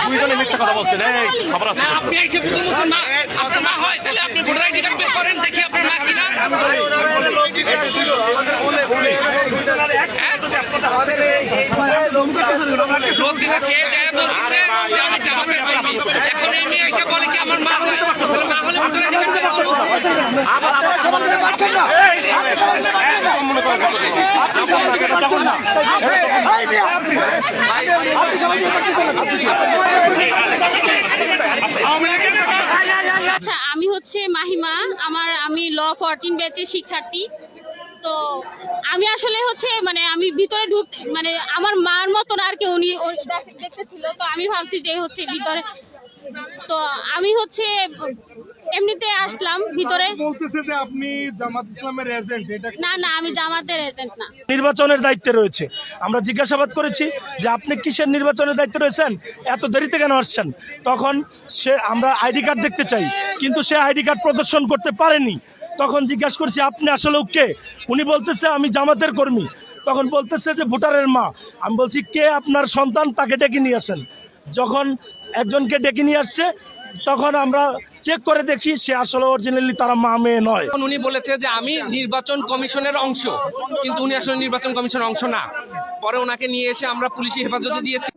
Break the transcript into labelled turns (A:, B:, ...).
A: দুইজনে মিথ্যা কথা বলছেন। এই খবর আছে,
B: আপনি এসে বুঝুন মা, আপনার মা হয় তাহলে আপনি ভোটার আইডি কার্ড বের করেন, দেখি আপনার মা কিনা। লোক দিনে সে দেয় বলতেছে যে আমি জামাতের পাইছি, এখন এই মেয়ে এসে বলে কি আমার মা হলে, মা হলে ভোটার আইডি কার্ড বের করবো।
C: আচ্ছা, আমি হচ্ছে মাহিমা, আমি ল 14 ব্যাচের শিক্ষার্থী। তো আমি আসলে হচ্ছে মানে আমি ভিতরে ঢুকতে মানে আমার মার মতন আর কি উনি দেখতেছিল, তো আমি ভাবছি যে হচ্ছে ভিতরে, তো আমি হচ্ছে এমনিতে আসলাম ভিতরে।
D: বলতেছে যে আপনি জামাত ইসলামের এজেন্ট, এটা
C: না না, আমি জামাতের এজেন্ট না।
E: নির্বাচনের দায়িত্বে রয়েছে। আমরা জিজ্ঞাসাবাদ করেছি যে আপনি কিসের নির্বাচনের দায়িত্বে রয়েছেন, এত দেরিতে কেন আসছেন? তখন আমরা আইডি কার্ড দেখতে চাই, কিন্তু সে আইডি কার্ড প্রদর্শন করতে পারেনি। তখন জিজ্ঞাসা করছি আপনি আসলে কে? উনি বলতেছে আমি জামাতের কর্মী। তখন বলতেছে যে ভোটারের মা। আমি বলছি কে আপনার সন্তান, তাকে ডেকে নিয়ে আসেন। যখন একজনকে ডেকে নিয়ে আসছে তখন আমরা চেক করে দেখি সে আসলে অরিজিনালি তারা মা মেয়ে নয়।
B: উনি বলেছে যে আমি নির্বাচন কমিশনের অংশ, কিন্তু উনি আসলে নির্বাচন কমিশনের অংশ না। পরে ওনাকে নিয়ে এসে আমরা পুলিশি হেফাজতে দিয়েছি।